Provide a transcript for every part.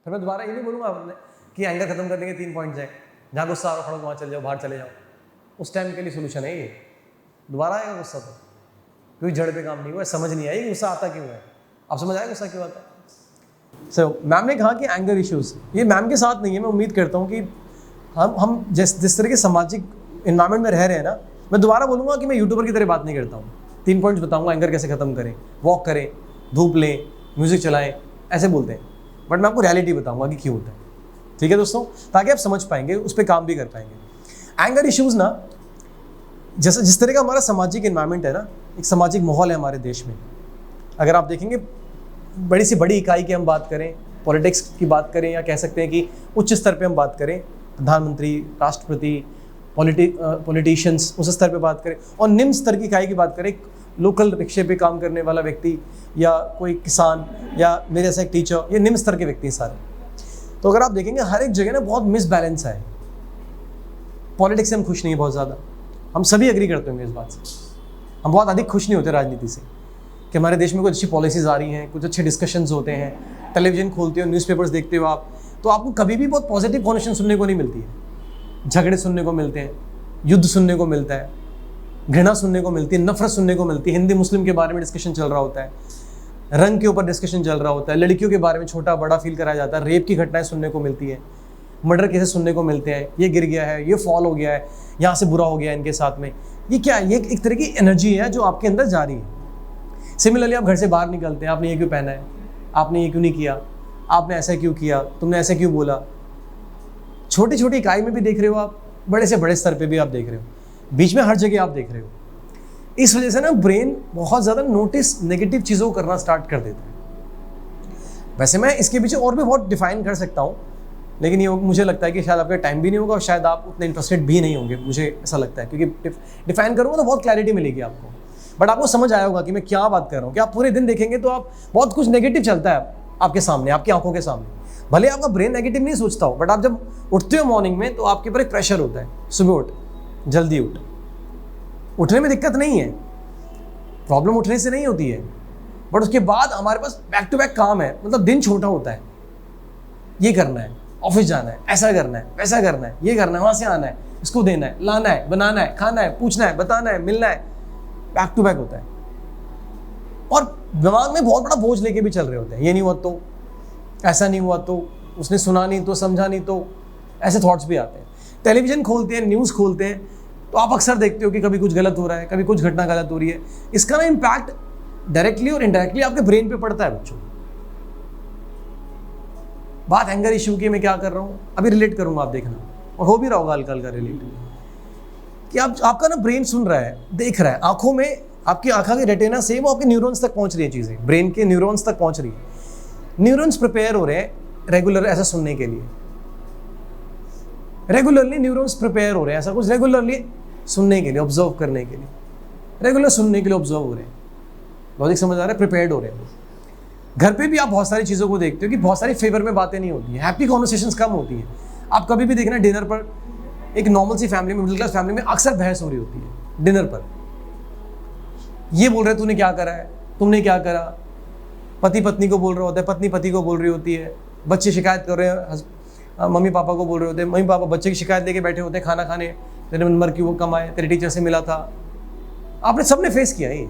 फिर मैं दोबारा ये नहीं बोलूँगा आपने कि एंगर खत्म करने के 3 पॉइंट्स हैं, जहाँ गुस्सा आ रहा खड़ो वहाँ चले जाओ, बाहर चले जाओ, उस टाइम के लिए सोल्यूशन है ये। दोबारा आएगा गुस्सा तो, क्योंकि जड़ पे काम नहीं हुआ है, समझ नहीं आई गुस्सा आता क्यों है। आप समझ आए गुस्सा क्यों आता है। सो मैम ने कहा कि एंगर इश्यूज़, ये मैम के साथ नहीं है। मैं उम्मीद करता हूँ कि हम जिस तरह के सामाजिक इन्वायरमेंट में रह रहे हैं ना, मैं दोबारा बोलूँगा कि मैं यूट्यूबर की तरह बात नहीं करता हूँ। 3 पॉइंट्स बताऊँगा एंगर कैसे खत्म करें, वॉक करें, धूप लें, म्यूज़िक चलाएं, ऐसे बोलते हैं। बट मैं आपको रियलिटी बताऊँगा कि क्यों होता है, ठीक है दोस्तों, ताकि आप समझ पाएंगे, उस पर काम भी कर पाएंगे। एंगर इश्यूज़ ना, जैसे जिस तरह का हमारा सामाजिक इन्वायरमेंट है ना, एक सामाजिक माहौल है हमारे देश में। अगर आप देखेंगे बड़ी से बड़ी इकाई की हम बात करें, पॉलिटिक्स की बात करें, या कह सकते हैं कि उच्च स्तर पे हम बात करें, प्रधानमंत्री, राष्ट्रपति, पॉलिटिशियंस, उस स्तर पे बात करें, और निम्न स्तर की इकाई की बात करें, लोकल रिक्शे पे काम करने वाला व्यक्ति या कोई किसान या मेरे जैसा एक टीचर, ये निम्न स्तर के व्यक्ति हैं सारे। तो अगर आप देखेंगे हर एक जगह ना बहुत मिसबैलेंस है। पॉलिटिक्स से हम खुश नहीं है बहुत ज़्यादा, हम सभी एग्री करते होंगे इस बात से। हम बहुत अधिक खुश नहीं होते राजनीति से कि हमारे देश में कुछ अच्छी पॉलिसीज़ आ रही हैं, कुछ अच्छे डिस्कशंस होते हैं। टेलीविज़न खोलते हो, न्यूज़पेपर्स देखते हो आप, तो आपको कभी भी बहुत पॉजिटिव कॉन्वर्सेशन सुनने को नहीं मिलती है। झगड़े सुनने को मिलते हैं, युद्ध सुनने को मिलता है, घृणा सुनने को मिलती है, नफरत सुनने को मिलती है, हिंदी मुस्लिम के बारे में डिस्कशन चल रहा होता है, रंग के ऊपर डिस्कशन चल रहा होता है, लड़कियों के बारे में छोटा बड़ा फील कराया जाता है, रेप की घटनाएं सुनने को मिलती है, मर्डर केसेस सुनने को मिलते हैं, ये गिर गया है, ये फॉल हो गया है, यहाँ से बुरा हो गया है इनके साथ में। ये क्या है? ये एक तरह की एनर्जी है जो आपके अंदर जा रही है। सिमिलरली आप घर से बाहर निकलते हैं, आपने ये क्यों पहना है, आपने ये क्यों नहीं किया, आपने ऐसा क्यों किया, तुमने ऐसा क्यों बोला। छोटी छोटी इकाई में भी देख रहे हो आप, बड़े से बड़े स्तर पे भी आप देख रहे हो, बीच में हर जगह आप देख रहे हो। इस वजह से ना ब्रेन बहुत ज़्यादा नोटिस नेगेटिव चीज़ों को करना स्टार्ट कर देता है। वैसे मैं इसके पीछे और भी बहुत डिफाइन कर सकता हूँ, लेकिन ये मुझे लगता है कि शायद आपका टाइम भी नहीं होगा और शायद आप उतने इंटरेस्टेड भी नहीं होंगे, मुझे ऐसा लगता है, क्योंकि डिफाइन करूँगा तो बहुत क्लैरिटी मिलेगी आपको। बट आपको समझ आया होगा कि मैं क्या बात कर रहा हूँ, कि आप पूरे दिन देखेंगे तो आप बहुत कुछ नेगेटिव चलता है आपके सामने, आपकी आंखों के सामने। भले आपका ब्रेन नेगेटिव नहीं सोचता हो, बट आप जब उठते हो मॉर्निंग में तो आपके ऊपर एक प्रेशर होता है, सुबह उठ, जल्दी उठ। उठने में दिक्कत नहीं है, प्रॉब्लम उठने से नहीं होती है, बट उसके बाद हमारे पास बैक टू बैक काम है। मतलब दिन छोटा होता है, ये करना है, ऑफिस जाना है, ऐसा करना है, वैसा करना है, ये करना है, वहाँ से आना है, इसको देना है, लाना है, बनाना है, खाना है, पूछना है, बताना है, मिलना है, बैक टू बैक होता है। और दिमाग में बहुत बड़ा बोझ लेके भी चल रहे होते हैं, ये नहीं हुआ तो, ऐसा नहीं हुआ तो, उसने सुना नहीं तो, समझा नहीं तो, ऐसे थॉट्स भी आते हैं। टेलीविज़न खोलते हैं, न्यूज़ खोलते हैं, तो आप अक्सर देखते हो कि कभी कुछ गलत हो रहा है, कभी कुछ घटना गलत हो रही है। इसका ना इम्पैक्ट डायरेक्टली और इनडायरेक्टली आपके ब्रेन पे पड़ता है बच्चों। बात एंगर इशू की मैं क्या कर रहा हूँ अभी रिलेट करूँगा, आप देखना, और हो भी रहा होगा हल्का हल्का रिलेट, कि आपका ना ब्रेन सुन रहा है, देख रहा है, आंखों में आपकी आंखों की रेटिना से वो आपके न्यूरॉन्स तक पहुँच रही है, चीज़ें ब्रेन के न्यूरॉन्स तक पहुँच रही है। न्यूरॉन्स प्रिपेयर हो रहे हैं रेगुलर ऐसा सुनने के लिए, रेगुलरली न्यूरॉन्स प्रिपेयर हो रहे हैं ऐसा कुछ रेगुलरली सुनने के लिए, ऑब्जर्व करने के लिए, रेगुलर सुनने के लिए ऑब्जर्व हो रहे हैं। लॉजिक समझ आ रहा है, प्रिपेयर्ड हो रहे हैं। घर पे भी आप बहुत सारी चीज़ों को देखते हो कि बहुत सारी फेवर में बातें नहीं होती हैं, हैप्पी कॉन्वर्सेशंस कम होती हैं। आप कभी भी देखना डिनर पर, एक नॉर्मल सी फैमिली में, मिडिल क्लास फैमिली में अक्सर बहस हो रही होती है डिनर पर। ये बोल रहे तूने क्या करा है, तुमने क्या करा, पति पत्नी को बोल रहा होता है, पत्नी पति को बोल रही होती है, बच्चे शिकायत कर रहे हैं, मम्मी पापा को बोल रहे होते हैं, मम्मी पापा बच्चे की शिकायत लेके बैठे होते हैं खाना खाने, तेरे नंबर क्यों कम आए, तेरे टीचर से मिला था। आपने सबने फेस किया ये।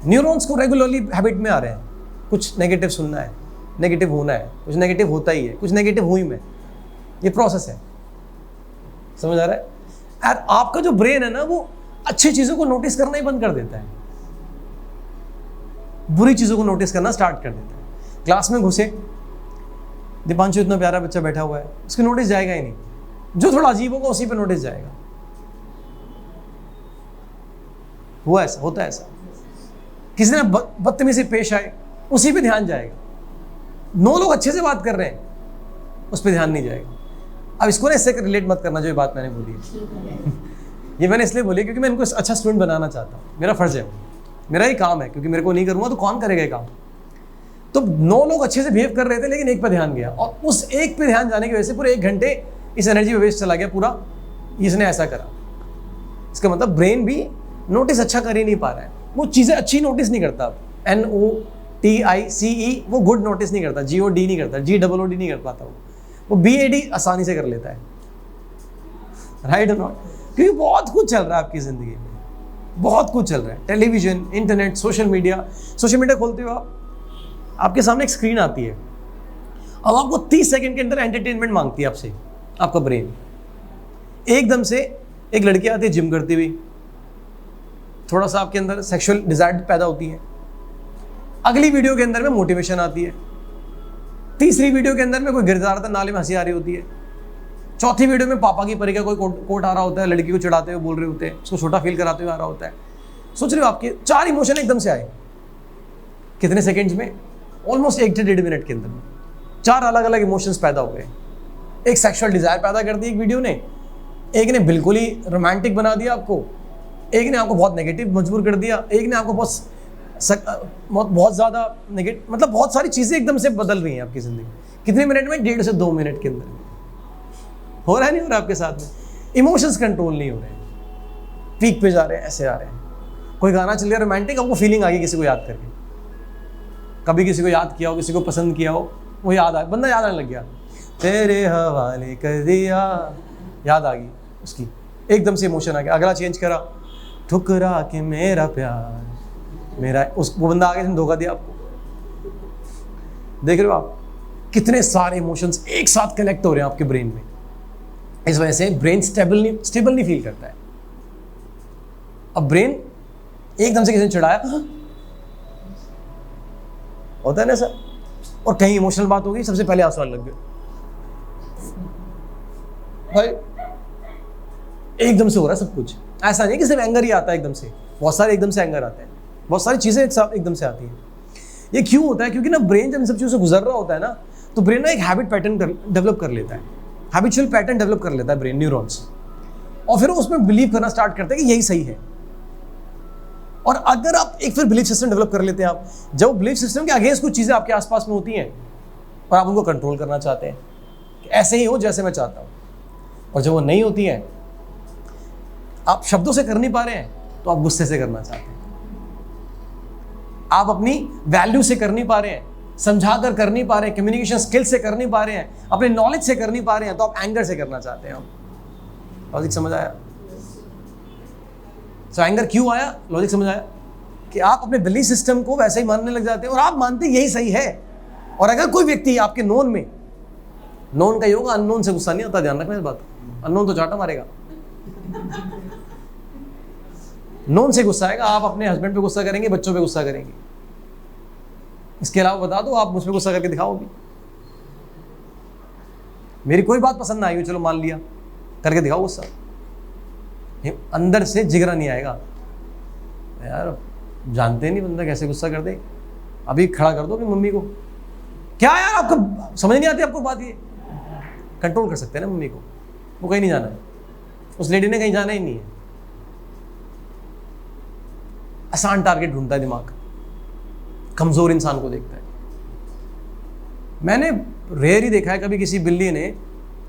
न्यूरॉन्स को रेगुलरली हैबिट में आ रहे हैं, कुछ नेगेटिव सुनना है, नेगेटिव होना है, कुछ नेगेटिव होता ही है, कुछ नेगेटिव हुई मैं, ये प्रोसेस है। समझ आ रहा है? और आपका जो ब्रेन है ना, वो अच्छी चीज़ों को नोटिस करना ही बंद कर देता है, बुरी चीज़ों को नोटिस करना स्टार्ट कर देता है। क्लास में घुसे, दीपांशु इतना प्यारा बच्चा बैठा हुआ है, उसके नोटिस जाएगा ही नहीं, जो थोड़ा अजीब होगा उसी पे नोटिस जाएगा। हुआ ऐसा, होता है ऐसा। किसी ने बदतमीजी पेश आए, उसी पे ध्यान जाएगा। 9 लोग अच्छे से बात कर रहे हैं, उस पर ध्यान नहीं जाएगा। अब इसको ना इससे रिलेट मत करना जो ये बात मैंने बोली है। ये मैंने इसलिए बोली क्योंकि मैं इनको अच्छा स्टूडेंट बनाना चाहता हूँ, मेरा फर्ज है, मेरा ही काम है, क्योंकि मेरे को नहीं करूँगा तो कौन करेगा ये काम। तो 9 लोग अच्छे से बिहेव कर रहे थे, लेकिन एक पे ध्यान गया, और उस एक पे ध्यान जाने की वजह से पूरे 1 घंटे इस एनर्जी में वेस्ट चला गया पूरा, इसने ऐसा करा। इसका मतलब ब्रेन भी नोटिस अच्छा कर ही नहीं पा रहा है, वो चीज़ें अच्छी नोटिस नहीं करता। TICE वो गुड नोटिस नहीं करता, GOD नहीं करता, GOOD नहीं कर पाता, वो BAD आसानी से कर लेता है, राइट और नॉट? क्योंकि बहुत कुछ चल रहा है आपकी ज़िंदगी में, बहुत कुछ चल रहा है, टेलीविजन, इंटरनेट, सोशल मीडिया खोलते हो आपके सामने एक स्क्रीन आती है, अब आपको 30 सेकंड के अंदर एंटरटेनमेंट मांगती है आपसे आपका ब्रेन। एकदम से एक लड़की आती है जिम करती हुई, थोड़ा सा आपके अंदर सेक्सुअल डिजायर पैदा होती है, अगली वीडियो के अंदर में मोटिवेशन आती है, तीसरी वीडियो के अंदर में कोई गिर जा रहा था नाले में हंसी आ रही होती है, चौथी वीडियो में पापा की परी का कोई कोट आ रहा होता है, लड़की को चिढ़ाते हुए बोल रहे होते हैं, उसको छोटा फील कराते हुए आ रहा होता है। सोच रहे हो आपके 4 इमोशन एकदम से आए, कितने सेकेंड्स में? ऑलमोस्ट 1 से 1.5 मिनट के अंदर 4 अलग अलग इमोशंस पैदा हो गए। एक सेक्सुअल डिजायर पैदा कर दी एक वीडियो ने, एक ने बिल्कुल ही रोमांटिक बना दिया आपको, एक ने आपको बहुत नेगेटिव मजबूर कर दिया, एक ने आपको बहुत ज़्यादा नेगेटिव, मतलब बहुत सारी चीज़ें एकदम से बदल रही हैं आपकी ज़िंदगी। कितने मिनट में? 1.5 से 2 मिनट के अंदर। हो रहा है नहीं हो रहा आपके साथ में? इमोशंस कंट्रोल नहीं हो रहे हैं, पीक पे जा रहे हैं, ऐसे आ रहे हैं। कोई गाना चल रहा है रोमांटिक, आपको फीलिंग आ गई किसी को याद करके, कभी किसी को याद किया हो, किसी को पसंद किया हो, वो याद आ, बंदा याद आने लग गया, तेरे हवाले कर दिया, याद आ गई उसकी, एकदम से इमोशन आ गया। अगला चेंज करा, ठुकरा के मेरा प्यार मेरा, वो बंदा आगे जिसने धोखा दिया आपको। देख रहे हो आप कितने सारे इमोशंस एक साथ कलेक्ट हो रहे हैं आपके ब्रेन में। इस वजह से ब्रेन स्टेबल नहीं फील करता है। अब ब्रेन एकदम से किसी ने चिढ़ाया, होता है ना सर, और कहीं इमोशनल बात हो गई, सबसे पहले आंसू आने लग गए भाई, एकदम से हो रहा है सब कुछ। ऐसा नहीं कि सिर्फ एंगर ही आता है एकदम से, बहुत सारे एकदम से एंगर आते हैं, बहुत सारी चीजें एकदम से आती हैं। ये क्यों होता है? क्योंकि ना ब्रेन जब इन सब चीज़ों से गुजर रहा होता है ना, तो ब्रेन ना एक हैबिट पैटर्न डेवलप कर लेता है, हैबिचुअल पैटर्न डेवलप कर लेता है ब्रेन, न्यूरॉन्स, और फिर उसमें बिलीव करना स्टार्ट करता है कि यही सही है। और अगर आप एक फिर बिलीफ सिस्टम डेवलप कर लेते हैं आप, जब बिलीफ सिस्टम के अगेंस्ट कुछ चीज़ें आपके आसपास में होती हैं और आप उनको कंट्रोल करना चाहते हैं कि ऐसे ही हो जैसे मैं चाहता हूँ, और जब वो नहीं होती हैं, आप शब्दों से कर नहीं पा रहे हैं तो आप गुस्से से करना चाहते हैं, आप अपनी वैल्यू से कर नहीं पा रहे हैं, समझा कर नहीं पा रहे हैं, कम्युनिकेशन स्किल से कर नहीं पा रहे हैं, अपने नॉलेज से कर नहीं पा रहे हैं, तो आप एंगर से करना चाहते हैं। लॉजिक समझ आया? तो एंगर क्यों आया? लॉजिक समझ आया कि आप अपने बिलीफ सिस्टम को वैसे ही मानने लग जाते हैं और आप मानते यही सही है। और अगर कोई व्यक्ति आपके नोन में, नोन का योग, अननोन से गुस्सा नहीं आता, ध्यान रखना इस बात, अननोन तो चाटा मारेगा, नोन से गुस्सा आएगा। आप अपने हस्बैंड पे गुस्सा करेंगे, बच्चों पे गुस्सा करेंगे, इसके अलावा बता दो, आप मुझ पे गुस्सा करके दिखाओ भी, मेरी कोई बात पसंद ना आई हो, चलो मान लिया, करके दिखाओ गुस्सा, अंदर से जिगरा नहीं आएगा। यार जानते नहीं बंदा कैसे गुस्सा कर दे, अभी खड़ा कर दो अपनी मम्मी को, क्या यार आपको समझ नहीं आती आपको बात, ये कंट्रोल कर सकते हैं ना मम्मी को, वो कहीं नहीं जाना है, उस लेडी ने कहीं जाना ही नहीं है। आसान टारगेट ढूंढता है दिमाग, कमजोर इंसान को देखता है। मैंने रेयर ही देखा है कभी किसी बिल्ली ने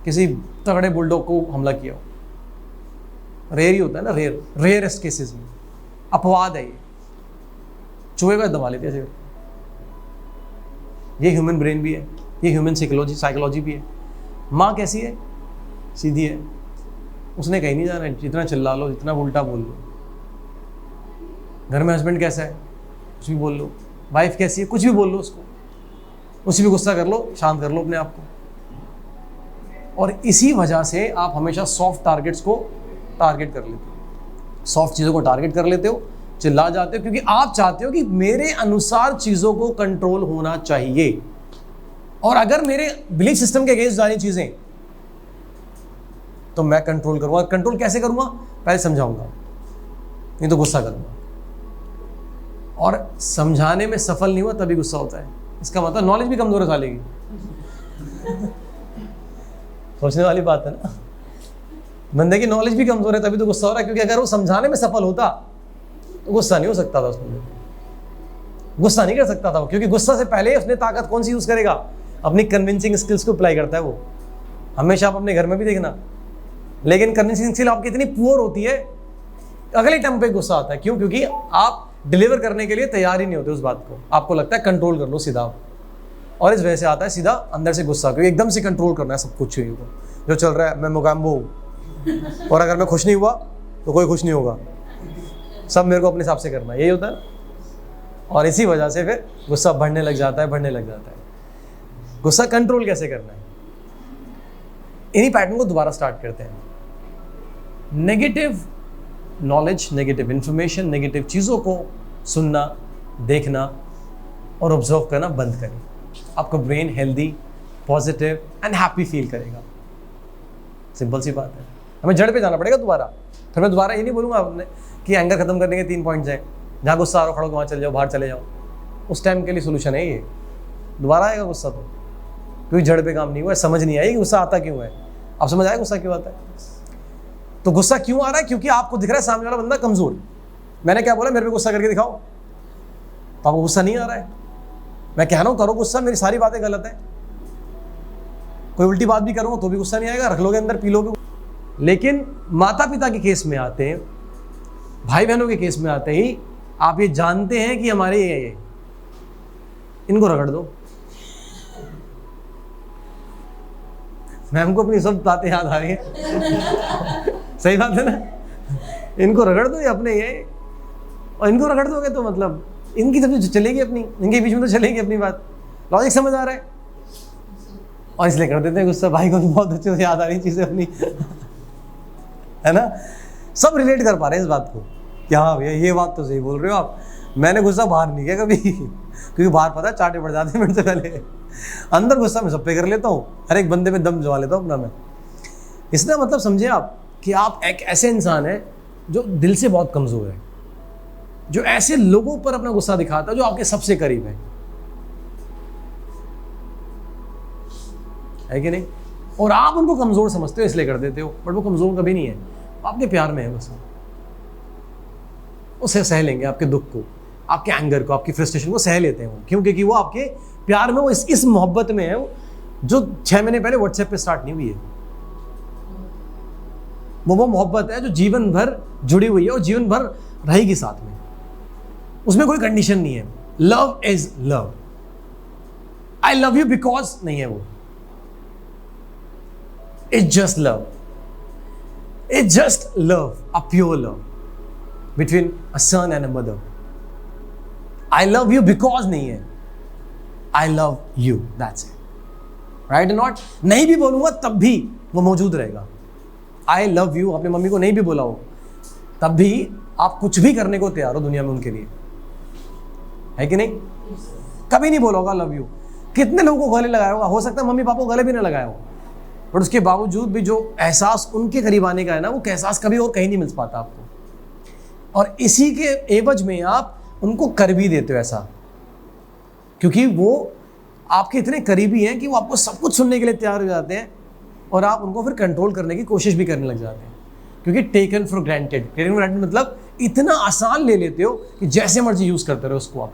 किसी तगड़े बुलडॉग को हमला किया हो, रेयर ही होता है ना, रेयरेस्ट केसेस में, अपवाद है ये, चूहे का दबा लेते हैं। ये ह्यूमन ब्रेन भी है, ये ह्यूमन साइकोलॉजी भी है। माँ कैसी है? सीधी है, उसने कहीं नहीं जाना है, जितना चिल्ला लो, जितना उल्टा बोल लो। घर में हस्बैंड कैसा है? कुछ भी बोल लो। वाइफ कैसी है? कुछ भी बोल लो उसको, उसी भी गुस्सा कर लो, शांत कर लो अपने आप को। और इसी वजह से आप हमेशा सॉफ्ट टारगेट्स को टारगेट कर लेते हो, सॉफ्ट चीज़ों को टारगेट कर लेते हो, चिल्ला जाते हो, क्योंकि आप चाहते हो कि मेरे अनुसार चीज़ों को कंट्रोल होना चाहिए। और अगर मेरे बिलीफ सिस्टम के अगेंस्ट जा रही चीज़ें तो मैं कंट्रोल करूँगा। कंट्रोल कैसे करूँगा? पहले समझाऊंगा, नहीं तो गुस्सा करूँगा। और समझाने में सफल नहीं हुआ तभी गुस्सा होता है, इसका मतलब नॉलेज भी कमजोर है साले की। सोचने वाली बात है ना, बंदे की नॉलेज भी कमजोर है तभी तो गुस्सा हो रहा है, क्योंकि अगर वो समझाने में सफल होता तो गुस्सा नहीं हो सकता था उसमें, गुस्सा नहीं कर सकता था वो, क्योंकि गुस्सा से पहले उसने ताकत कौन सी यूज करेगा? अपनी कन्विंसिंग स्किल्स को अप्लाई करता है वो। हमेशा आप अपने घर में भी देखना, लेकिन कन्विंसिंग स्किल आपकी इतनी पुअर होती है, अगले टाइम पे गुस्सा आता है। क्यों? क्योंकि आप डिलीवर करने के लिए तैयार ही नहीं होते उस बात को। आपको लगता है कंट्रोल कर लो सीधा, और इस वजह से आता है सीधा अंदर से गुस्सा, क्योंकि एकदम से कंट्रोल करना है सब कुछ चाहिए को। जो चल रहा है मैं मोगैम्बो हूँ, और अगर मैं खुश नहीं हुआ तो कोई खुश नहीं होगा, सब मेरे को अपने हिसाब से करना है, यही होता है। और इसी वजह से फिर गुस्सा बढ़ने लग जाता है। गुस्सा कंट्रोल कैसे करना है, इन्हीं पैटर्न को दोबारा स्टार्ट करते हैं। Negative knowledge, negative information, negative चीज़ों को सुनना, देखना और ऑब्जर्व करना बंद करें। आपका brain healthy, positive and happy feel करेगा। सिंपल सी बात है। हमें जड़ पे जाना पड़ेगा दोबारा। फिर मैं दोबारा ये नहीं बोलूँगा आपने कि एंगर खत्म करने के 3 पॉइंट्स हैं, जहाँ गुस्सा आ रहा हो खड़ो वहाँ चले जाओ, बाहर चले जाओ। उस टाइम के लिए सोल्यूशन है ये। दोबारा आएगा गुस्सा तो, क्योंकि जड़ पे काम नहीं हुआ है, समझ नहीं आई कि गुस्सा आता क्यों है। आप समझ आए गुस्सा क्यों आता है? तो गुस्सा क्यों आ रहा है? क्योंकि आपको दिख रहा है सामने वाला बंदा कमजोर। मैंने क्या बोला, मेरे पे गुस्सा करके दिखाओ, तो आपको गुस्सा नहीं आ रहा है। मैं कह रहा हूँ करो गुस्सा, मेरी सारी बातें गलत है। कोई उल्टी बात भी करूँगा तो भी गुस्सा नहीं आएगा, रख लोगे अंदर, पी लोगे। लेकिन माता पिता के केस में आते हैं, भाई बहनों के केस में आते ही आप ये जानते हैं कि हमारे ये इनको रगड़ दो। मैम को अपनी सब बातें याद आ रही है सही बात है ना। इनको रगड़ दो, ये अपने ये, और इनको रगड़ दोगे तो मतलब इनकी सब चलेगी अपनी, इनके बीच में तो चलेगी अपनी बात। लॉजिक समझ आ रहा है? और इसलिए कर देते हैं गुस्सा। भाई को भी बहुत अच्छे से याद आ रही चीजें अपनी है ना। सब रिलेट कर पा रहे हैं इस बात को कि हाँ भैया ये बात तो सही बोल रहे हो आप। मैंने गुस्सा बाहर नहीं किया कभी क्योंकि बाहर पता है चाटे पड़ जाते हैं मेरे से पहले। अंदर गुस्सा मैं सब पे कर लेता हूँ, हर एक बंदे पे दम जमा लेता हूँ अपना मैं। इसलिए मतलब समझे आप कि आप एक ऐसे इंसान है जो दिल से बहुत कमजोर है, जो ऐसे लोगों पर अपना गुस्सा दिखाता है जो आपके सबसे करीब है कि नहीं। और आप उनको कमजोर समझते हो इसलिए कर देते हो, बट वो कमजोर कभी नहीं है, आपके प्यार में है बस। उसे सह लेंगे आपके दुख को, आपके एंगर को, आपकी फ्रस्ट्रेशन को सह लेते हैं वो। क्यों? क्योंकि वो आपके प्यार में, वो इस मोहब्बत में है जो 6 महीने पहले व्हाट्सएप पे स्टार्ट नहीं हुई है। वो मोहब्बत है जो जीवन भर जुड़ी हुई है और जीवन भर रहेगी साथ में। उसमें कोई कंडीशन नहीं है। Love is love. I love you because नहीं है वो, it's just love. It's just love, a pure love between a son and a mother. I love you because नहीं है, I love you, that's it. Right और not? नहीं भी बोलूंगा तब भी वो मौजूद रहेगा। आई लव यू अपनी मम्मी को नहीं भी बोला हो तब भी आप कुछ भी करने को तैयार हो दुनिया में उनके लिए, है कि नहीं? कभी नहीं बोला होगा लव यू। कितने लोगों को गले लगाया होगा, हो सकता है मम्मी पापा को गले भी ना लगाया हो, बट उसके बावजूद भी जो एहसास उनके करीब आने का है ना, वो एहसास कभी और कहीं नहीं मिल पाता आपको। और इसी के एवज में आप उनको कर भी देते हो ऐसा, क्योंकि वो आपके इतने करीबी हैं कि वो आपको सब कुछ सुनने के लिए तैयार हो जाते हैं और आप उनको फिर कंट्रोल करने की कोशिश भी करने लग जाते हैं। क्योंकि टेकन फॉर ग्रांटेड, मतलब इतना आसान ले लेते हो कि जैसे मर्जी यूज करते रहो उसको। आप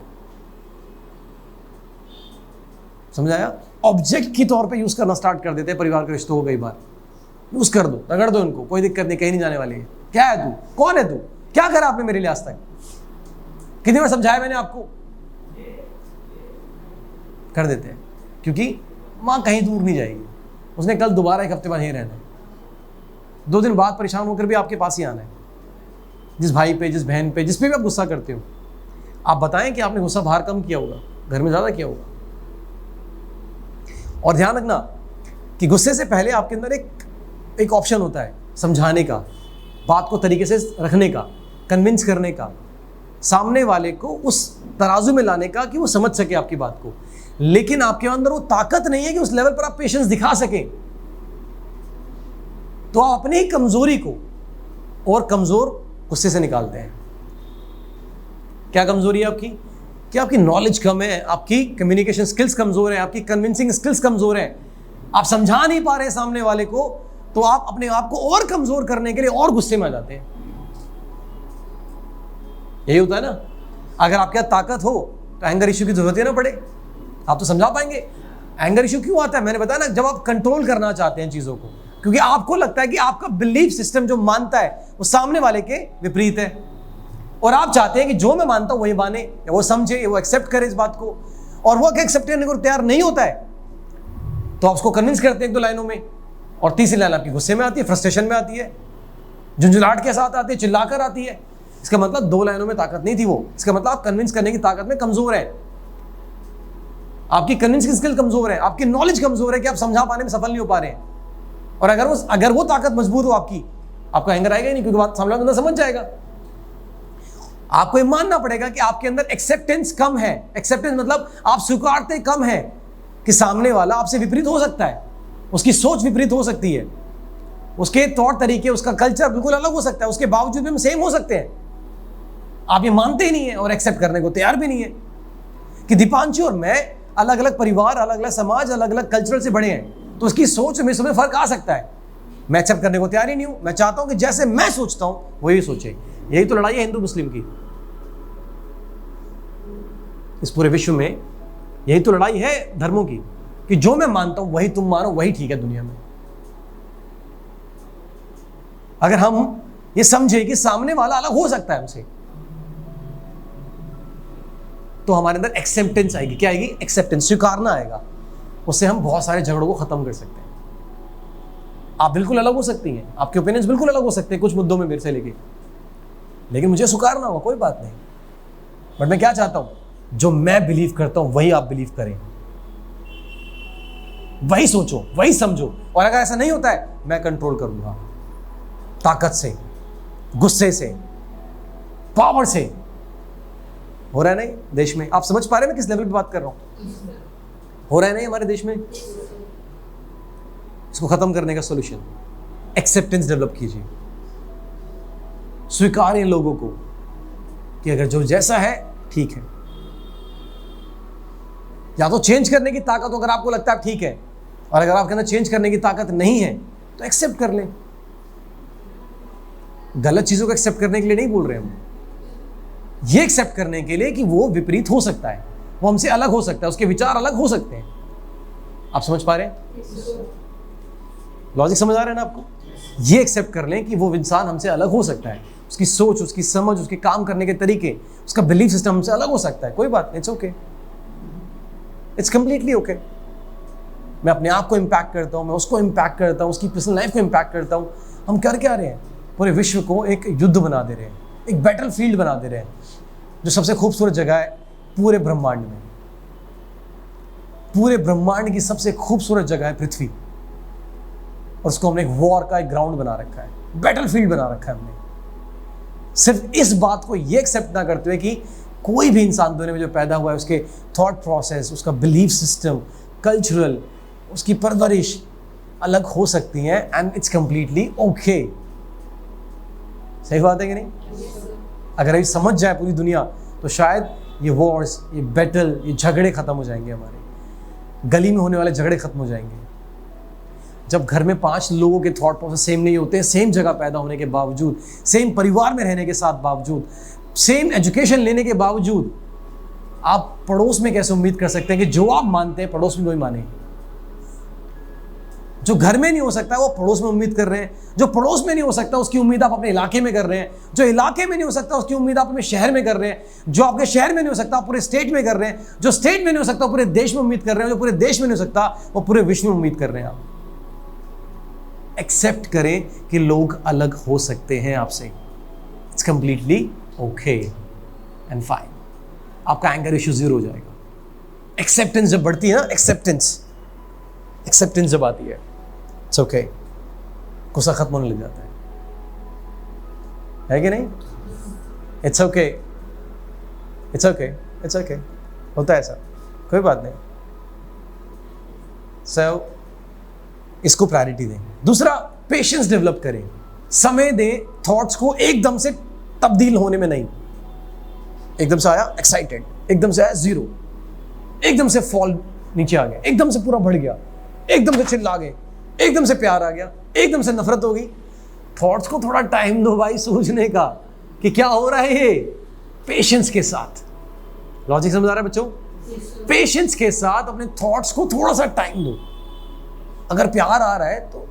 समझ आया? ऑब्जेक्ट के तौर पे यूज करना स्टार्ट कर देते हैं परिवार के रिश्तों को। कई बार यूज कर दो, रगड़ दो इनको, कोई दिक्कत नहीं, कहीं नहीं जाने वाली है। क्या है तू, कौन है तू, क्या करा आपने मेरे लिए आज तक, कितनी बार समझाया मैंने आपको। कर देते हैं क्योंकि माँ कहीं दूर नहीं जाएगी, उसने कल दोबारा 1 हफ्ते बाद यहीं रहना है, 2 दिन बाद परेशान होकर भी आपके पास ही आना है। जिस भाई पे, जिस बहन पे, जिस पे भी आप गुस्सा करते हो, आप बताएं कि आपने गुस्सा बाहर कम किया होगा, घर में ज़्यादा किया होगा। और ध्यान रखना कि गुस्से से पहले आपके अंदर एक ऑप्शन होता है समझाने का, बात को तरीके से रखने का, कन्विंस करने का, सामने वाले को उस तराजू में लाने का कि वो समझ सके आपकी बात को। लेकिन आपके अंदर वो ताकत नहीं है कि उस लेवल पर आप पेशेंस दिखा सकें। तो आप अपनी ही कमजोरी को और कमजोर गुस्से से निकालते हैं। क्या कमजोरी है आपकी? कि आपकी नॉलेज कम है, आपकी कम्युनिकेशन स्किल्स कमजोर है, आपकी कन्विंसिंग स्किल्स कमजोर है, आप समझा नहीं पा रहे सामने वाले को, तो आप अपने आप को और कमजोर करने के लिए और गुस्से में आ जाते हैं। यही होता है ना। अगर आपके यहाँ ताकत हो तो एंगर इश्यू की जरूरत ही ना पड़े, आप तो समझा पाएंगे। एंगर इश्यू क्यों आता है? मैंने बताया ना, जब आप कंट्रोल करना चाहते हैं चीजों को, क्योंकि आपको लगता है कि आपका बिलीफ सिस्टम जो मानता है वो सामने वाले के विपरीत है। और आप चाहते हैं कि जो मैं मानता हूं वही माने, या वो समझे, वो एक्सेप्ट करे इस बात को, और वो एक्सेप्ट करने को तैयार नहीं होता है, तो आप उसको कन्विंस करते हैं एक दो लाइनों में, और तीसरी लाइन आपकी गुस्से में आती है, फ्रस्ट्रेशन में आती है, झुंझुलाहट के साथ आती है, चिल्लाकर आती है। इसका मतलब दो लाइनों में ताकत नहीं थी वो, इसका मतलब आप कन्विंस करने की ताकत में कमजोर है, आपकी कन्विंसिंग स्किल कमजोर है, आपकी नॉलेज कमजोर है कि आप समझा पाने में सफल नहीं हो पा रहे हैं। और अगर वो ताकत मजबूत हो आपकी, आपका एंगर आएगा ही नहीं, क्योंकि बात सामने वाला बंदा समझ जाएगा। आपको ये मानना पड़ेगा कि आपके अंदर एक्सेप्टेंस कम है। एक्सेप्टेंस मतलब आप स्वीकारते कम है कि सामने वाला आपसे विपरीत हो सकता है, उसकी सोच विपरीत हो सकती है, उसके तौर तरीके, उसका कल्चर बिल्कुल अलग हो सकता है, उसके बावजूद भी हम सेम हो सकते हैं। आप ये मानते ही नहीं है और एक्सेप्ट करने को तैयार भी नहीं है कि दीपांशु और मैं अलग अलग परिवार, अलग अलग समाज, अलग अलग कल्चरल से बड़े हैं, तो उसकी सोच में इसमें फर्क आ सकता है। मैं एक्सेप्ट करने को तैयार ही नहीं हूं। मैं चाहता हूं कि जैसे मैं सोचता हूं वही सोचे। यही तो लड़ाई है हिंदू मुस्लिम की इस पूरे विश्व में। यही तो लड़ाई है धर्मों की कि जो मैं मानता हूं वही तुम मानो, वही ठीक है दुनिया में। अगर हम ये समझे कि सामने वाला अलग हो सकता है हमसे, तो हमारे अंदर एक्सेप्टेंस आएगी। क्या आएगी? एक्सेप्टेंस, स्वीकारना आएगा। उससे हम बहुत सारे झगड़ों को खत्म कर सकते हैं। आप बिल्कुल अलग हो सकती हैं, आपके ओपिनियंस बिल्कुल अलग हो सकते हैं कुछ मुद्दों में मेरे से लेके, लेकिन मुझे स्वीकारना होगा, कोई बात नहीं। बट मैं क्या चाहता हूं, जो मैं बिलीव करता हूं वही आप बिलीव करें, वही सोचो, वही समझो। और अगर ऐसा नहीं होता है, मैं कंट्रोल करूंगा, ताकत से, गुस्से से, पावर से। हो रहा है नहीं देश में? आप समझ पा रहे हैं मैं किस लेवल पे बात कर रहा हूं? हो रहा है नहीं हमारे देश में? इसको खत्म करने का सॉल्यूशन, एक्सेप्टेंस डेवलप कीजिए। स्वीकारें लोगों को कि अगर जो जैसा है ठीक है। या तो चेंज करने की ताकत, अगर आपको लगता है ठीक है, और अगर आपके अंदर चेंज करने की ताकत नहीं है तो एक्सेप्ट कर लें। गलत चीजों को एक्सेप्ट करने के लिए नहीं बोल रहे हम, ये एक्सेप्ट करने के लिए कि वो विपरीत हो सकता है, वो हमसे अलग हो सकता है, उसके विचार अलग हो सकते हैं। आप समझ पा रहे हैं? लॉजिक समझ आ रहा है ना आपको? ये एक्सेप्ट कर लें कि वो इंसान हमसे अलग हो सकता है, उसकी सोच, उसकी समझ, उसके काम करने के तरीके, उसका बिलीफ सिस्टम हमसे अलग हो सकता है। कोई बात नहीं, it's okay, it's completely okay. मैं अपने आप को इम्पैक्ट करता हूं, मैं उसको इम्पैक्ट करता हूं, उसकी पर्सनल लाइफ को इम्पैक्ट करता हूं। हम कर क्या रहे हैं? पूरे विश्व को एक युद्ध बना दे रहे हैं, एक बैटल फील्ड बना दे रहे हैं, जो सबसे खूबसूरत जगह है पूरे ब्रह्मांड में। पूरे ब्रह्मांड की सबसे खूबसूरत जगह है पृथ्वी, और उसको हमने एक वॉर का एक ग्राउंड बना रखा है, बैटल फील्ड बना रखा है हमने। सिर्फ इस बात को ये एक्सेप्ट ना करते हुए कि कोई भी इंसान दुनिया में जो पैदा हुआ है, उसके थॉट प्रोसेस, उसका बिलीफ सिस्टम, कल्चरल, उसकी परवरिश अलग हो सकती है, एंड इट्स कंप्लीटली ओके। सही बात है कि नहीं? अगर ये समझ जाए पूरी दुनिया, तो शायद ये वॉर्स, ये बैटल, ये झगड़े खत्म हो जाएंगे। हमारे गली में होने वाले झगड़े खत्म हो जाएंगे। जब घर में 5 लोगों के थॉट प्रोसेस सेम नहीं होते, सेम जगह पैदा होने के बावजूद, सेम परिवार में रहने के साथ बावजूद, सेम एजुकेशन लेने के बावजूद, आप पड़ोस में कैसे उम्मीद कर सकते हैं कि जो आप मानते हैं पड़ोस में वही माने? जो घर में नहीं हो सकता वो पड़ोस में उम्मीद कर रहे हैं, जो पड़ोस में नहीं हो सकता उसकी उम्मीद आप अपने इलाके में कर रहे हैं, जो इलाके में नहीं हो सकता उसकी उम्मीद आप अपने शहर में कर रहे हैं, जो आपके शहर में नहीं हो सकता आप पूरे स्टेट में कर रहे हैं, जो स्टेट में नहीं हो सकता पूरे देश में उम्मीद कर रहे हैं, जो पूरे देश में नहीं हो सकता वो पूरे विश्व में उम्मीद कर रहे हैं। आप एक्सेप्ट करें कि लोग अलग हो सकते हैं आपसे, it's completely okay and fine. आपका एंगर इश्यू 0 हो जाएगा। एक्सेप्टेंस जब बढ़ती है ना, एक्सेप्टेंस जब आती है, इट्स ओके, गुस्सा खत्म होने लग जाता है कि नहीं? It's okay, it's okay, it's okay, होता है ऐसा, कोई बात नहीं। सो इसको प्रायोरिटी दें। दूसरा, पेशेंस डेवलप करें, समय दें थॉट्स को एकदम से तब्दील होने में नहीं। एकदम से आया एक्साइटेड, एकदम से आया 0, एकदम से फॉल नीचे आ गया, एकदम से पूरा बढ़ गया, एकदम से चिल्ला गए, एकदम से प्यार आ गया, एकदम से नफरत हो गई। थॉट्स को थोड़ा टाइम दो भाई सोचने का कि क्या हो रहा है ये, पेशेंस के साथ। लॉजिक समझ आ रहा है बच्चों? पेशेंस के साथ अपने थॉट्स को थोड़ा सा टाइम दो। अगर प्यार आ रहा है तो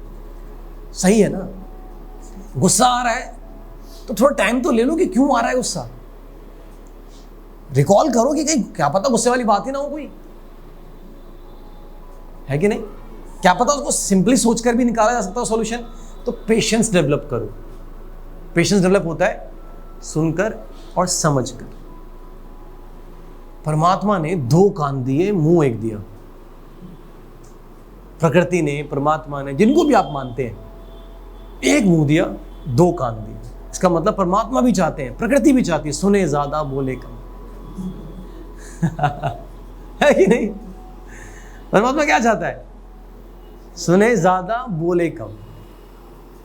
सही है ना, गुस्सा आ रहा है तो थोड़ा टाइम तो ले लो कि क्यों आ रहा है गुस्सा, रिकॉल करो कि कहीं क्या पता गुस्से वाली बात ही ना हो कोई, है कि नहीं? क्या पता उसको सिंपली सोचकर भी निकाला जा सकता हो सॉल्यूशन। तो पेशेंस डेवलप करो। पेशेंस डेवलप होता है सुनकर और समझकर। परमात्मा ने 2 कान दिए, मुंह 1 दिया। प्रकृति ने, परमात्मा ने, जिनको भी आप मानते हैं, 1 मुंह दिया, 2 कान दिए। इसका मतलब परमात्मा भी चाहते हैं, प्रकृति भी चाहती है, सुने ज्यादा बोले कम। है कि नहीं? परमात्मा क्या चाहता है? सुने ज्यादा बोले कम।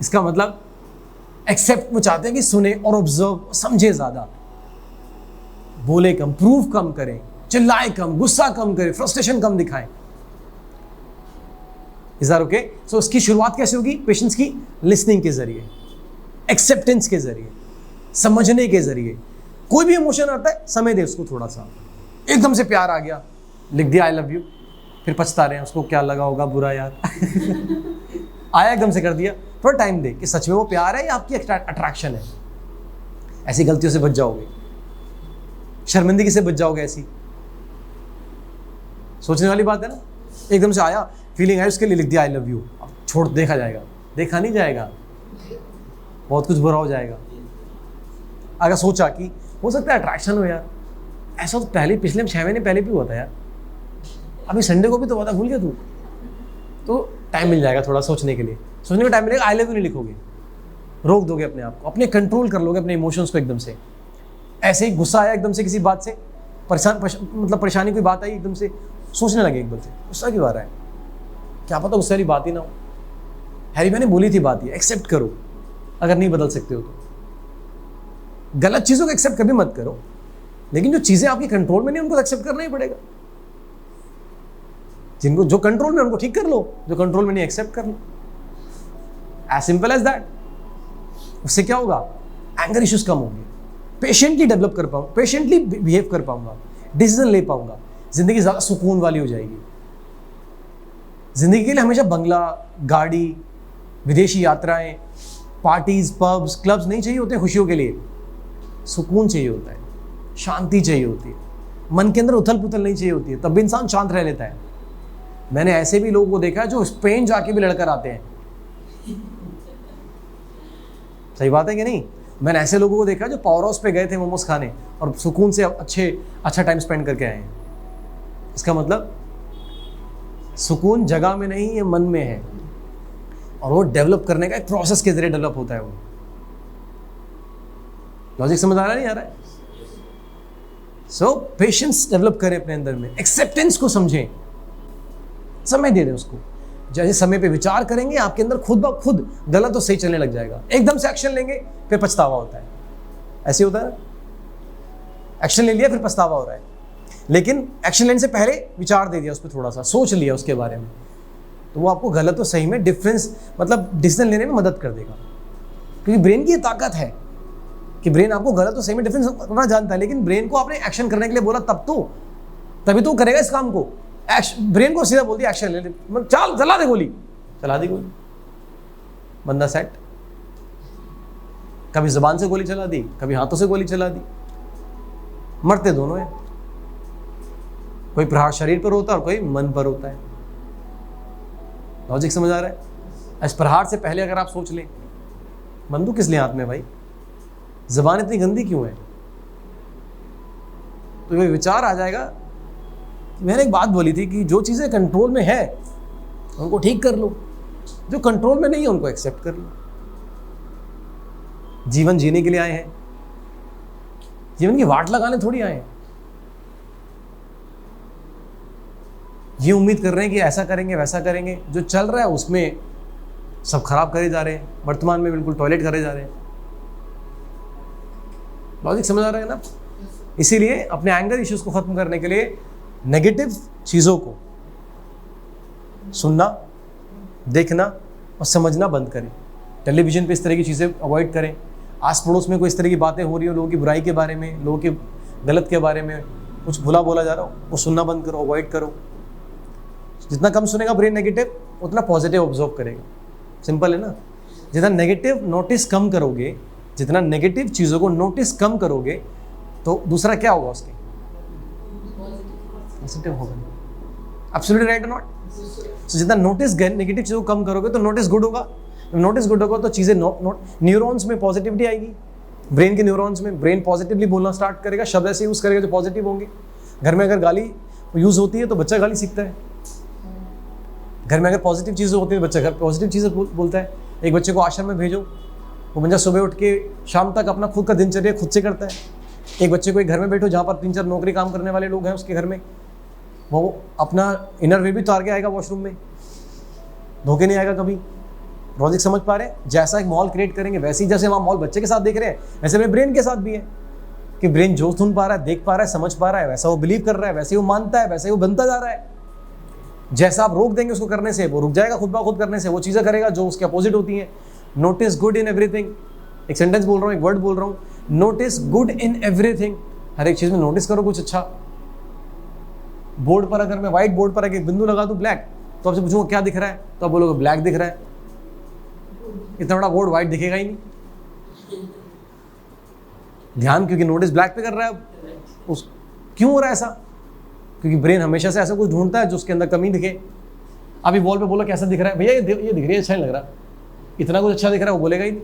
इसका मतलब एक्सेप्ट वो चाहते हैं कि सुने और ऑब्जर्व, समझे ज्यादा, बोले कम, प्रूव कम करें, चिल्लाए कम, गुस्सा कम करें, फ्रस्ट्रेशन कम दिखाएं। Is that okay? सो इसकी शुरुआत कैसे होगी? पेशेंस की लिसनिंग के जरिए, एक्सेप्टेंस के जरिए, समझने के जरिए। कोई भी इमोशन आता है, समय दे उसको थोड़ा सा। एकदम से प्यार आ गया, लिख दिया आई लव यू, फिर पछता रहे हैं, उसको क्या लगा होगा, बुरा यार आया एकदम से कर दिया। थोड़ा टाइम दे कि सच में वो प्यार है या आपकी अट्रैक्शन है। ऐसी गलतियों से बच जाओगे, शर्मिंदगी से बच जाओगे। ऐसी सोचने वाली बात है ना। एकदम से आया, फीलिंग है, उसके लिए लिख दिया आई लव यू, अब छोड़, देखा जाएगा? देखा नहीं जाएगा, बहुत कुछ बुरा हो जाएगा। अगर सोचा कि हो सकता है अट्रैक्शन हो यार, ऐसा तो पहले पिछले 6 महीने पहले भी हुआ था यार, अभी संडे को भी तो हुआ था, भूल गया तू? तो टाइम मिल जाएगा थोड़ा सोचने के लिए। सोचने का टाइम मिलेगा, आई लव यू नहीं लिखोगे, रोक दोगे अपने आप को, अपने कंट्रोल कर लोगे अपने इमोशंस को। एकदम से ऐसे ही गुस्सा आया एकदम से किसी बात से, मतलब परेशानी कोई बात आई, एकदम से सोचने लगे एकदम से गुस्सा क्यों आ रहा है, क्या पता गुस्से वाली बात ही ना हो। हैरी मैंने बोली थी बात, ये एक्सेप्ट करो। अगर नहीं बदल सकते हो तो गलत चीज़ों को एक्सेप्ट कभी मत करो, लेकिन जो चीज़ें आपकी कंट्रोल में नहीं उनको एक्सेप्ट करना ही पड़ेगा। जिनको जो कंट्रोल में उनको ठीक कर लो, जो कंट्रोल में नहीं एक्सेप्ट कर लो। As simple as that. उससे क्या होगा? एंगर इश्यूज कम होंगे, पेशेंटली डेवलप कर पाऊंगा, पेशेंटली बिहेव कर पाऊंगा, डिसीजन ले पाऊंगा, जिंदगी ज्यादा सुकून वाली हो जाएगी। जिंदगी के लिए हमेशा बंगला, गाड़ी, विदेशी यात्राएं, पार्टीज, पब्स, क्लब्स नहीं चाहिए होते खुशियों के लिए। सुकून चाहिए होता है, शांति चाहिए होती है, मन के अंदर उथल पुथल नहीं चाहिए होती है, तब भी इंसान शांत रह लेता है। मैंने ऐसे भी लोगों को देखा है जो स्पेन जाके भी लड़कर आते हैं। सही बात है कि नहीं? मैंने ऐसे लोगों को देखा जो पावर हाउस पे गए थे मोमोज खाने और सुकून से अच्छा टाइम स्पेंड करके आए हैं। इसका मतलब सुकून जगह में नहीं है, मन में है, और वो डेवलप करने का एक प्रोसेस के जरिए डेवलप होता है। वो लॉजिक समझ आ रहा नहीं आ रहा है? सो पेशेंस डेवलप करें अपने अंदर में, एक्सेप्टेंस को समझें, समय दे दें उसको। जैसे समय पे विचार करेंगे, आपके अंदर खुद ब खुद गलत और सही चलने लग जाएगा। एकदम से एक्शन लेंगे, फिर पछतावा होता है। ऐसे होता है ना, एक्शन ले लिया फिर पछतावा हो रहा है, लेकिन एक्शन लेने से पहले विचार दे दिया, उस पर थोड़ा सा सोच लिया उसके बारे में, तो वो आपको गलत और सही में डिफरेंस, मतलब डिसीजन लेने में मदद कर देगा। क्योंकि ब्रेन की ये ताकत है कि ब्रेन आपको गलत और सही में डिफरेंस करना जानता है, लेकिन ब्रेन को आपने एक्शन करने के लिए बोला तभी तो करेगा इस काम को। ब्रेन को सीधा बोल दिया एक्शन ले ले, चल चला दे गोली, चला दी गोली, बंदा सेट। कभी जुबान से गोली चला दी, कभी हाथों से गोली चला दी, मरते दोनों हैं। कोई प्रहार शरीर पर होता है और कोई मन पर होता है। लॉजिक समझ आ रहा है? इस प्रहार से पहले अगर आप सोच लें, बंदूक किस लिए हाथ में भाई, जुबान इतनी गंदी क्यों है, तो ये विचार आ जाएगा। मैंने एक बात बोली थी कि जो चीज़ें कंट्रोल में है उनको ठीक कर लो, जो कंट्रोल में नहीं है उनको एक्सेप्ट कर लो। जीवन जीने के लिए आए हैं, जीवन की वाट लगाने थोड़ी आए हैं। ये उम्मीद कर रहे हैं कि ऐसा करेंगे वैसा करेंगे, जो चल रहा है उसमें सब खराब करे जा रहे हैं, वर्तमान में बिल्कुल टॉयलेट करे जा रहे हैं। लॉजिक समझ आ रहा है ना? इसीलिए अपने एंगर इश्यूज को खत्म करने के लिए नेगेटिव चीज़ों को सुनना, देखना और समझना बंद करें। टेलीविज़न पे इस तरह की चीज़ें अवॉइड करें। आस पड़ोस में कोई इस तरह की बातें हो रही हो, लोगों की बुराई के बारे में, लोगों के गलत के बारे में कुछ भुला बोला जा रहा हो, वो सुनना बंद करो, अवॉइड करो। जितना कम सुनेगा ब्रेन नेगेटिव, उतना पॉजिटिव ऑब्जर्व करेगा। सिंपल है ना? जितना नेगेटिव नोटिस कम करोगे, जितना नेगेटिव चीज़ों को नोटिस कम करोगे, तो दूसरा क्या होगा उसके पॉजिटिव होगा। एब्सोल्युटली राइट और नॉट? सो जितना नोटिस नेगेटिव चीज़ों को कम करोगे तो नोटिस गुड होगा। नोटिस गुड होगा तो चीज़ें न्यूरॉन्स में पॉजिटिविटी आएगी, ब्रेन के न्यूरॉन्स में। ब्रेन पॉजिटिवली बोलना स्टार्ट करेगा, शब्द ऐसे यूज़ करेगा जो पॉजिटिव होंगे। घर में अगर गाली यूज़ होती है तो बच्चा गाली सीखता है। घर में अगर पॉजिटिव चीज़ें होती है बच्चा घर पॉजिटिव चीज़ें बोलता है। एक बच्चे को आश्रम में भेजो, वो बच्चा सुबह उठ के शाम तक अपना खुद का दिनचर्या खुद से करता है। एक बच्चे को एक घर में बैठो जहाँ पर 3-4 नौकरी काम करने वाले लोग हैं उसके घर में, वो अपना इनर वे भी उतार के आएगा वॉशरूम में, धोखे नहीं आएगा कभी। लॉजिक समझ पा रहे हैं? जैसा एक मॉल क्रिएट करेंगे वैसे ही जैसे हम मॉल बच्चे के साथ देख रहे हैं वैसे मेरे ब्रेन के साथ भी है कि ब्रेन जो सुन पा रहा है, देख पा रहा है, समझ पा रहा है, वैसा वो बिलीव कर रहा है, वैसे ही वो मानता है, वैसे ही वो बनता जा रहा है। जैसा आप रोक देंगे उसको करने से वो रुक जाएगा खुद ब खुद करने से, वो चीज़ें करेगा जो उसके अपोजिट होती हैं। Notice good in everything. एक सेंटेंस बोल रहा हूँ, एक वर्ड बोल रहा हूँ, नोटिस गुड इन एवरीथिंग। हर एक चीज़ में नोटिस करो कुछ अच्छा। बोर्ड पर अगर मैं व्हाइट बोर्ड पर एक बिंदु लगा दूँ ब्लैक, तो आपसे पूछूंगा क्या दिख रहा है, तो आप बोलोगे ब्लैक दिख रहा है। इतना बड़ा बोर्ड व्हाइट दिखेगा ही नहीं। ध्यान क्योंकि नोटिस ब्लैक पे कर रहा है उस क्यों हो रहा है ऐसा? क्योंकि ब्रेन हमेशा से ऐसा कुछ ढूंढता है जो उसके अंदर कमी दिखे। अभी वॉल पे बोला कैसा दिख रहा है, भैया ये दिख रही है, अच्छा नहीं लग रहा, इतना कुछ अच्छा दिख रहा है, वो बोलेगा ही नहीं।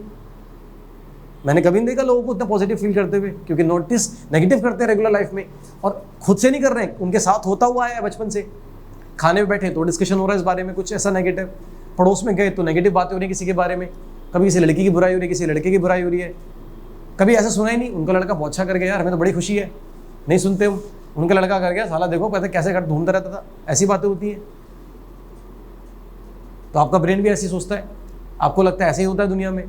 मैंने कभी नहीं देखा लोगों को इतना पॉजिटिव फील करते हुए, क्योंकि नोटिस नेगेटिव करते हैं रेगुलर लाइफ में और खुद से नहीं कर रहे हैं, उनके साथ होता हुआ है बचपन से। खाने में बैठे तो डिस्कशन हो रहा है इस बारे में कुछ ऐसा नेगेटिव, पड़ोस में गए तो नेगेटिव बातें हो रही है किसी के बारे में, कभी किसी लड़की की बुराई हो रही है, किसी लड़के की बुराई हो रही है। कभी ऐसा सुना ही नहीं उनका लड़का बहुत अच्छा कर गया, यार हमें तो बड़ी खुशी है। नहीं सुनते हम, उनका लड़का कर गया, साला देखो पता कैसे कर ढूंढता रहता था, ऐसी बातें होती हैं। तो आपका ब्रेन भी ऐसे ही सोचता है, आपको लगता है ऐसे ही होता है दुनिया में,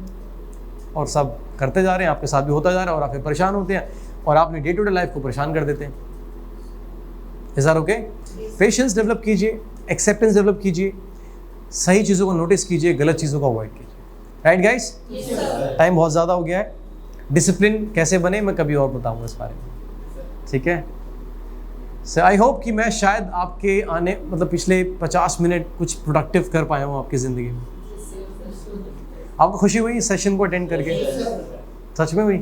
और सब करते जा रहे हैं, आपके साथ भी होता जा रहा है, और आप फिर परेशान होते हैं और आप अपनी डे टू डे लाइफ को परेशान कर देते हैं। Is that okay? Patience develop कीजिए, एक्सेप्टेंस डेवलप कीजिए, सही चीज़ों को नोटिस कीजिए, गलत चीज़ों को अवॉइड कीजिए। Right guys? टाइम बहुत ज़्यादा हो गया है। डिसिप्लिन कैसे बने मैं कभी और बताऊंगा इस बारे में, ठीक है? सो आई होप कि मैं शायद आपके आने मतलब पिछले 50 मिनट कुछ प्रोडक्टिव कर पाया हूँ आपकी ज़िंदगी में। आपको खुशी हुई इस सेशन को अटेंड करके? सच में हुई?